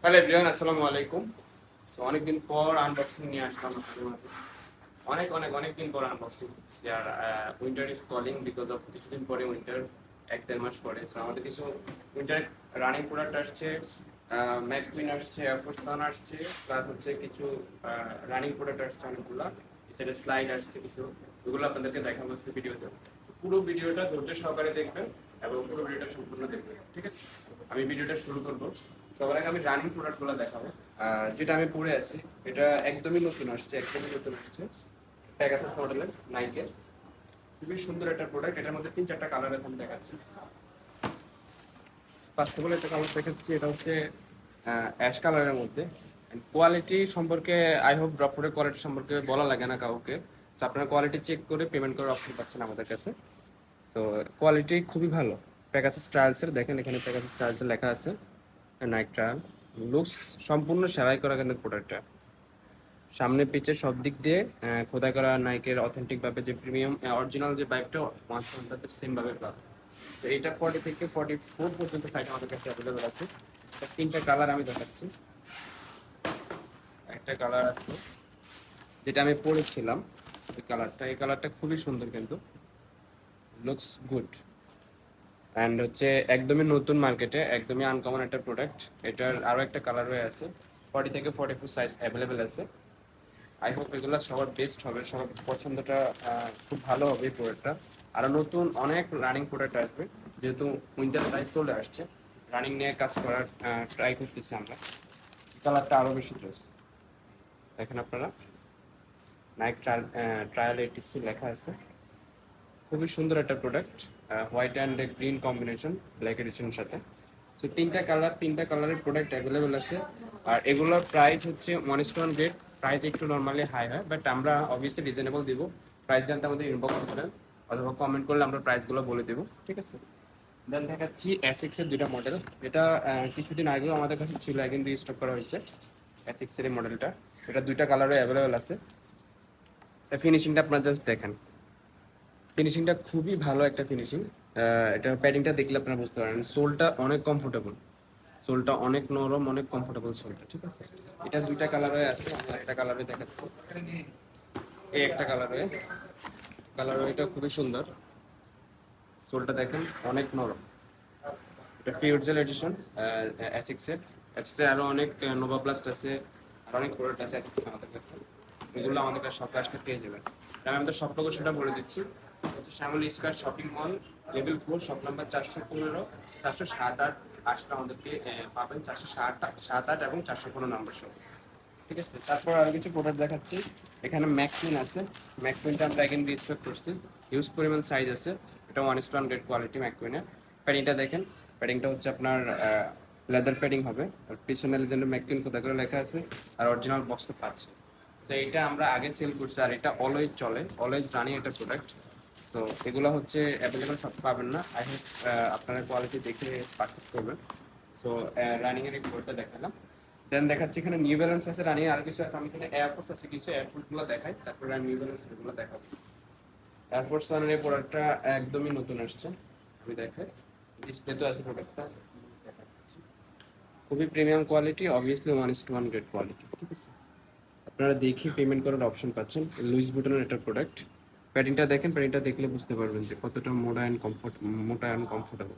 Hello everyone, আসসালামু আলাইকুম। So অনেকদিন পর আনবক্সিং নিয়ে আসলাম আপনাদের মাঝে। অনেক দিন পর আনবক্সিং করছি। আর winter is calling because of কিছুদিন পরে উইন্টার, 1-1.5 মাস পরে। সো আমাদের কিছু উইন্টার রানিং প্রোডাক্ট আসছে, ম্যাককুইন আসছে, এয়ারফোর্স 1 আসছে, প্লাস হচ্ছে কিছু রানিং প্রোডাক্ট আসছে অনেকগুলো। এছাড়া স্লাইড আসছে কিছু, ওগুলো আপনাদেরকে দেখাবো আজকে ভিডিওতে। পুরো ভিডিওটা ধৈর্য সহকারে দেখবেন এবং পুরো ভিডিওটা সম্পূর্ণ দেখবেন, ঠিক আছে? আমি ভিডিওটা শুরু করবো। সবার আগে আমি রানিং প্রোডাক্টগুলো দেখাবো। যেটা আমি পরে আছি এটা একদমই নতুন আসছে প্যাগাসাস মডেলের, নাইকের। খুবই সুন্দর একটা প্রোডাক্ট। এটার মধ্যে 3-4টা কালার আছে, আমি দেখাচ্ছি। ফার্স্ট অফ অল একটা কালার দেখাচ্ছি, এটা হচ্ছে অ্যাশ কালারের মধ্যে। কোয়ালিটি সম্পর্কে আই হোপ ড্রপফোর্ডের কোয়ালিটি সম্পর্কে বলা লাগে না কাউকে। সো আপনারা কোয়ালিটি চেক করে পেমেন্ট করার অপশন পাচ্ছেন আমাদের কাছে। সো কোয়ালিটি খুবই ভালো। প্যাগাসাস ট্রায়ালসের দেখেন, এখানে প্যাগাসাস ট্রায়ালসের লেখা আছে নাইক ট্রায়াল। লুকস সম্পূর্ণ সেলাই করা কিন্তু প্রোডাক্টটা, সামনে পিছে সব দিক দিয়ে খোদাই করা নাইকের অথেন্টিক ভাবে যে প্রিমিয়াম অরিজিনাল যে বাইকটা ওয়ানটাতে সেম ভাবে পাবে। তো এটা 40 থেকে 44 পর্যন্ত সাইজ আমাদের কাছে অ্যাভেলেবল আছে। 3টা কালার আমি দেখাচ্ছি। একটা কালার আছে যেটা আমি পরেছিলাম, এই কালারটা খুবই সুন্দর কিন্তু, লুকস গুড। অ্যান্ড হচ্ছে একদমই নতুন মার্কেটে, একদমই আনকমন একটা প্রোডাক্ট। এটার আরও একটা কালার হয়ে আছে, 40 থেকে 44 সাইজ অ্যাভেলেবেল আছে। আই হোপ এগুলো সবার বেস্ট হবে, সবার পছন্দটা খুব ভালো হবে এই প্রোডাক্টটা। আরও নতুন অনেক রানিং প্রোডাক্ট আসবে, যেহেতু উইন্টার টাইম চলে আসছে, রানিং নিয়ে কাজ করার ট্রাই করতেছি আমরা। কালারটা আরও বেশি চয়েস। দেখেন আপনারা, নাইক ট্রায়াল এটিসি লেখা আছে। খুবই সুন্দর একটা product, white and green combination, black এডিশনের সাথে। সো 3টা কালারের প্রোডাক্ট অ্যাভেলেবেল আছে। আর এগুলোর প্রাইস হচ্ছে 1:1 রেট। প্রাইস একটু নর্মালি হাই হয়, বাট আমরা অবভিয়াসলি রিজনেবল দিব। প্রাইস জানতে আমাদের ইনবক্স করেন অথবা কমেন্ট করলে আমরা প্রাইসগুলো বলে দেবো, ঠিক আছে? দেন দেখাচ্ছি এসএক্স এর 2টা মডেল। এটা কিছুদিন আগেও আমাদের কাছে ছিল, এখন রিস্টক করা হয়েছে এসএক্স এর এই মডেলটা। এটা 2টা কালারে অ্যাভেলেবেল আছে। ফিনিশিংটা আপনারা জাস্ট দেখেন, ফিনিশিংটা খুবই ভালো একটা ফিনিশিং। এটা প্যাডিংটা দেখলে আপনারা বুঝতে পারেন, সোলটা অনেক কমফোর্টেবল, সোলটা অনেক নরম, অনেক কমফোর্টেবল সোলটা, ঠিক আছে? এটা 2টা কালারে আছে, আমরা একটা কালারে দেখাচ্ছি। এই একটা কালারে এটা খুবই সুন্দর, সোলটা দেখেন অনেক নরম। এটা ফিউজেল এডিশন এসিক্স এর। এসিক্স এর আরো অনেক নোভা প্লাস্ট আছে, আর অনেক প্রোডাক্ট আছে এসিক্স আমাদের কাছে। এগুলো আমাদের কাছে সব কাজটা পেয়ে যাবেন। আমি আমাদের সব লোকেশনটা বলে দিচ্ছি, হচ্ছে Shyamoli square shopping mall, level 4, shop number 415, 407-8 আসলে আমাদেরকে পাবেন। 407-8 এবং 415 নাম্বার সহ, ঠিক আছে? তারপর আরো কিছু প্রোডাক্ট দেখাচ্ছি। এখানে ম্যাককুইন আছে। ম্যাককুইনটা আমরা এখানে রিস্টক করছি, হিউজ পরিমাণ সাইজ আছে। এটা 1:1 গ্রেড কোয়ালিটি ম্যাককুইনের। প্যাডিংটা দেখেন, প্যাডিংটা হচ্ছে আপনার লেদার প্যাডিং হবে। আর পিছনের জন্য ম্যাককুইন কোথা করে লেখা আছে, আর অরিজিনাল বক্স তো পাচ্ছে। তো এটা আমরা আগে সেল করছি, আর এটা অলওয়েজ চলে, অলওয়েজ রানিং একটা প্রোডাক্ট। তো এগুলো হচ্ছে অ্যাভেলেবেল সব পাবেন না। আই হোপ আপনারা কোয়ালিটি দেখে পারচেস করবেন। সো রানিং এর এই প্রোডাক্টটা দেখালাম। দেন দেখাচ্ছি এখানে নিউ ব্যালেন্স আছে, রানিং আর কিছু আছে। আমি এখানে এয়ারফোর্স আছে কিছু, এয়ারফোর্সগুলো দেখাই, তারপরে আমি নিউ ব্যালেন্স গুলো দেখাবো। এয়ারফোর্স ওয়ানের এই প্রোডাক্টটা একদমই নতুন আসছে, আমি দেখাই। ডিসপ্লে তো আছে প্রোডাক্টটা, খুবই premium quality, obviously 1:1 grade quality, ঠিক আছে? আপনারা দেখে পেমেন্ট করার অপশন পাচ্ছেন। লুইস বুটনের একটা প্রোডাক্ট। প্যাডিংটা দেখেন, প্যাডিংটা দেখলে বুঝতে পারবেন যে কতটা মোটা অ্যান্ড কমফোর্টেবল।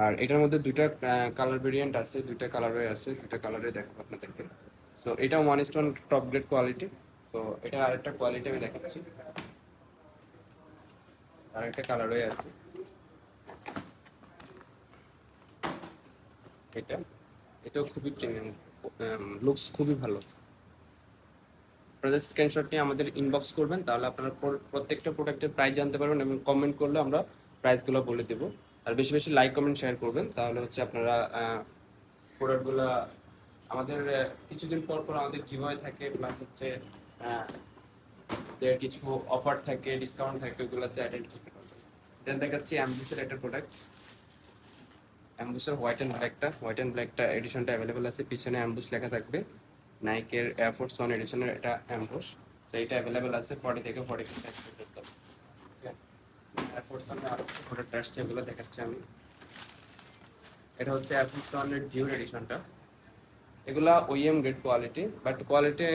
আর এটার মধ্যে 2টা কালার ভেরিয়েন্ট আছে, 2টা কালারে আছে, 2টা কালারে দেখাবো আপনাদেরকে। সো এটা 1:1 টপ গ্রেড কোয়ালিটি। সো এটা আরেকটা কোয়ালিটি আমি দেখাচ্ছি, আরেকটা কালারে আছে। এটা এটাও খুবই প্রিমিয়াম, লুকস খুবই ভালো। আপনাদের স্ক্রিনশট নিয়ে আমাদের ইনবক্স করবেন, তাহলে আপনারা প্রত্যেকটা প্রোডাক্টের প্রাইস জানতে পারবেন এবং কমেন্ট করলে আমরা প্রাইসগুলো বলে দেবো। আর বেশি বেশি লাইক কমেন্ট শেয়ার করবেন, তাহলে হচ্ছে আপনারা প্রোডাক্টগুলো আমাদের কিছুদিন পর পর আমাদের গিভওয়ে থাকে, প্লাস হচ্ছে যে কিছু অফার থাকে, ডিসকাউন্ট থাকে, ওগুলোতে অ্যাটেন্ড করতে পারবেন। দেন দেখাচ্ছি অ্যাম্বুসের একটা প্রোডাক্ট, অ্যাম্বুসের হোয়াইট অ্যান্ড ব্ল্যাকটা এডিশনটা অ্যাভেলেবল আছে। পিছনে অ্যাম্বুস লেখা থাকবে, নাইকের এয়ারফোর্স 1 এডিশনের এটা অ্যাম্বুস। তো এটা অ্যাভেলেবল আছে 40 থেকে 45 সাইজ পর্যন্ত। এয়ারফোর্স 1 আরো কিছু প্রোডাক্ট আসছে, এগুলো দেখাচ্ছি আমি। এটা হচ্ছে এয়ারফোর্স 1 এর ডিউর এডিশনটা। এগুলা OEM grade quality, but quality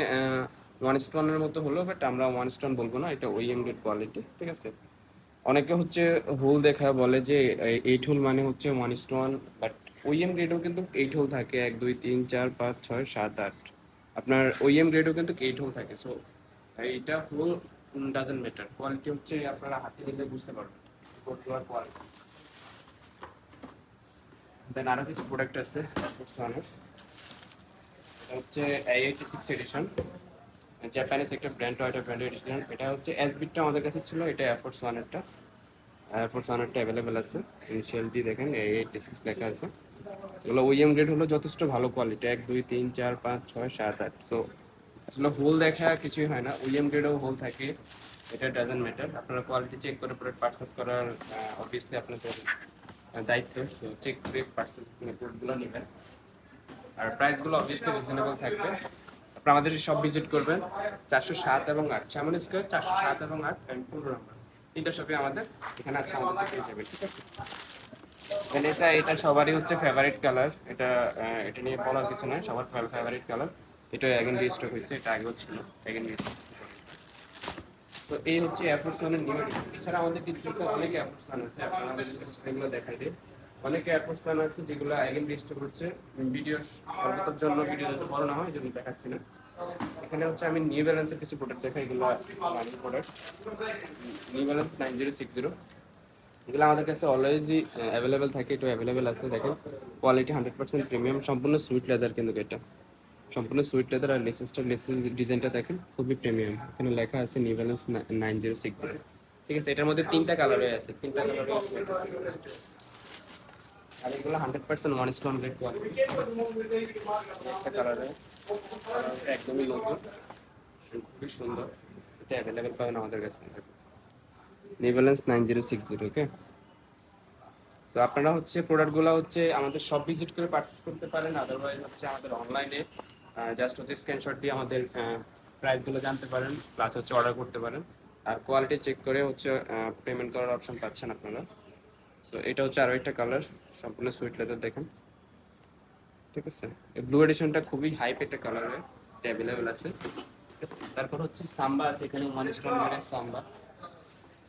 one স্টোনের মতো হলো, বাট আমরা ওয়ান স্টোন বলবো না, এটা ওইএম গ্রেড কোয়ালিটি, ঠিক আছে। অনেকে হচ্ছে হোল দেখা বলে যে 8 হোল মানে হচ্ছে ওয়ান স্টোন, বাট ওইএম গ্রেডও কিন্তু 8 হোল থাকে, 1 2 3 4 5 6 7 8। আপনার ওইএম গ্রেডও কিন্তু 8 হোল থাকে। সো এইটা হোল ডাজেন্ট ম্যাটার, কোয়ালিটি হচ্ছে আপনারা হাতে নিলে বুঝতে পারবেন কোয়ালিটি। দেন আরো কিছু প্রোডাক্ট আছে বুঝতে, এটা হচ্ছে A86 এডিশন, জাপানিজ একটা ব্র্যান্ড, টয়োটা ব্র্যান্ড এডিশন। এটা হচ্ছে এস বিটটা আমাদের কাছে ছিল, এটা এয়ারফোর্স ওয়ানেরটা, এয়ারফোর্স ওয়ানেরটা অ্যাভেলেবেল আছে। ইনিশিয়ালটি দেখেন A86 লেখা আছে। এগুলো ওইএম গ্রেড হলো যথেষ্ট ভালো কোয়ালিটি, 1 2 3 4 5 6 7 8। সো আসলে হোল দেখা কিছুই হয় না, ওইএম গ্রেডও হোল থাকে, এটা ডাজেন্ট ম্যাটার। আপনারা কোয়ালিটি চেক করে প্রোডাক্ট পারচেস করার অবভিয়াসলি আপনাদের দায়িত্ব, চেক করে পারচেস প্রোডাক্টগুলো নেবেন। আর প্রাইসগুলো অবভিয়াসলি রিজনেবল থাকবে। আপনারা আমাদের সব ভিজিট করবেন, 407 এবং 8 শ্যামল স্কোয়ার, 407 এবং 8 অ্যান্ড 15 নম্বর, তিনটা শপে আমাদের এখানে আসলে আমাদের পেয়ে যাবেন, ঠিক আছে। দেন এটা সবারই হচ্ছে ফেভারিট কালার, এটা নিয়ে বলার কিছু নয়, সবার ফেভারিট কালার। এটা অ্যাগেন রিস্টক হয়েছে, এটা আগেও ছিল, অ্যাগেন রিস্টক। তো এই হচ্ছে এয়ারফোর্স ওয়ানের নিউ এডিশন। এছাড়া আমাদের ডিস্ট্রিক্টে অনেক এয়ারফোর্স ওয়ান আছে, আপনারা আমাদের সেগুলো দেখাই দিই। অনেক এয়ারফোর্স ওয়ান আছে যেগুলো অ্যাগেন রিস্টক হচ্ছে, ভিডিও সর্বতার জন্য ভিডিও যাতে বড় না হয় এই জন্য দেখাচ্ছি না। এখানে হচ্ছে আমি নিউ ব্যালেন্সের কিছু প্রোডাক্ট দেখাই, এগুলো রানিং প্রোডাক্ট, নিউ ব্যালেন্স 9060। এগুলো আমাদের কাছে অলওয়েজই অ্যাভেলেবেল থাকে, এটা অ্যাভেলেবেল আছে। দেখেন কোয়ালিটি 100% প্রিমিয়াম, সম্পূর্ণ সুইট লেদার, কিন্তু এটা সম্পূর্ণ সুইট লেদার। আর লেসের ডিজাইনটা দেখেন খুবই প্রিমিয়াম, এখানে লেখা আছে নিউ ব্যালেন্স 9060, ঠিক আছে। এটার মধ্যে তিনটা কালার আছে, তিনটা কালার। আর এগুলো 100% ওয়ান স্টোন গ্রেড কোয়ালিটি, একটা কালারে একদমই নতুন, খুবই সুন্দর। এটা অ্যাভেলেবেল পাবেন আমাদের কাছে, নিউ ব্যালেন্স 9060, ওকে। সো আপনারা হচ্ছে প্রোডাক্টগুলো হচ্ছে আমাদের সব ভিজিট করে পারচেস করতে পারেন, আদারওয়াইজ হচ্ছে আমাদের অনলাইনে জাস্ট হচ্ছে স্ক্রিনশট দিয়ে আমাদের প্রাইসগুলো জানতে পারেন, প্লাস হচ্ছে অর্ডার করতে পারেন। আর কোয়ালিটি চেক করে হচ্ছে পেমেন্ট করার অপশন পাচ্ছেন আপনারা। সো এটা হচ্ছে আরও একটা কালার, সম্পূর্ণ সুইট লেদার দেখেন, ঠিক আছে। এই ব্লু এডিশনটা খুবই হাইপ একটা কালার, এটা অ্যাভেলেবেল আছে, ঠিক আছে। তারপর হচ্ছে সাম্বা আছে, এখানে ওয়ান স্টোন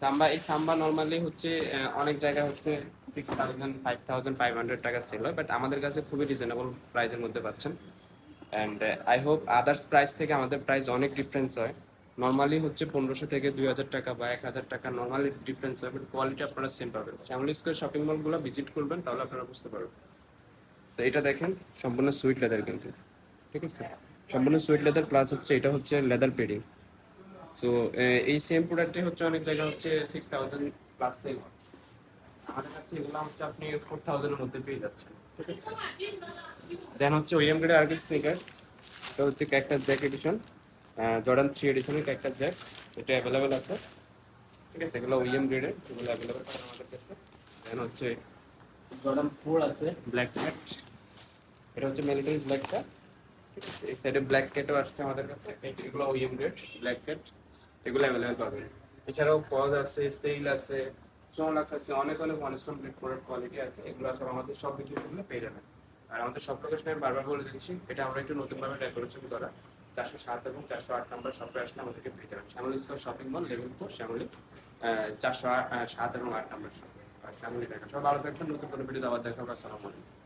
সাম্বা। এই সাম্বা নর্মালি হচ্ছে অনেক জায়গায় হচ্ছে 6000 5500 টাকা সেল হয়, বাট আমাদের কাছে খুবই রিজনেবল প্রাইসের মধ্যে পাচ্ছেন। And I hope others price থেকে আমাদের প্রাইস অনেক ডিফারেন্স হয়। নর্মালি হচ্ছে 1500 থেকে 2000 টাকা বা 1000 টাকা নর্মালি ডিফারেন্স হয়, বাট কোয়ালিটি আপনারা সেম পাবেন। শ্যামলী স্কোয়ার শপিং মলগুলো ভিজিট করবেন, তাহলে আপনারা বুঝতে পারবেন। তো এটা দেখেন সম্পূর্ণ সুইট লেদার কিন্তু, ঠিক আছে, সম্পূর্ণ সুইট লেদার, প্লাস হচ্ছে এটা হচ্ছে লেদার পেডিং। সো এই সেম প্রোডাক্টে হচ্ছে অনেক জায়গা হচ্ছে 6000 প্লাস সেল হয়, আমাদের কাছে এগুলো হচ্ছে আপনি 4000 এর মধ্যে পেয়ে যাচ্ছেন, ঠিক আছে। দেন হচ্ছে ওইএম গ্রেডের আর্গি স্নিকার্স, এটা হচ্ছে ক্যাকটাস জ্যাক এডিশন, জর্ডান 3 এডিশনের ক্যাকটাস জ্যাক, এটা অ্যাভেলেবেল আছে, ঠিক আছে। এগুলো ওইএম গ্রেডের, এগুলো অ্যাভেলেবেল পাবেন আমাদের কাছে। দেন হচ্ছে জর্ডান 4 আছে ব্ল্যাক ক্যাট, এটা হচ্ছে মিলিটারি ব্ল্যাক ক্যাট, ঠিক আছে। এই সাইডে ব্ল্যাক ক্যাটও আসছে আমাদের কাছে, এগুলো ওইএম গ্রেড ব্ল্যাক ক্যাট, এগুলো অ্যাভেলেবেল পাবেন। এছাড়াও পজ আছে, স্টেইল আছে, স্নোলাক্স আছে, অনেক অনেক ওয়ানস্টোন গ্রেড প্রোডাক্ট কোয়ালিটি আছে, এগুলো সব আমাদের সব কিছু পেয়ে যাবেন। আর আমাদের সব লোকেশন আমি বারবার বলে দিচ্ছি, এটা আমরা একটু নতুনভাবে ডেকোরেশন করা, 407 এবং 408 নম্বর শপে আসলে আমাদেরকে পেয়ে যাবেন। Shyamoli square shopping mall, level 4, Shyamoli, 407 এবং 8 নম্বর শপ, আর শ্যামলী দেখা। সব ভালো থাকবেন, নতুন কোনো ভিডিও আবার দেখা হবে। আসসালামু আলাইকুম।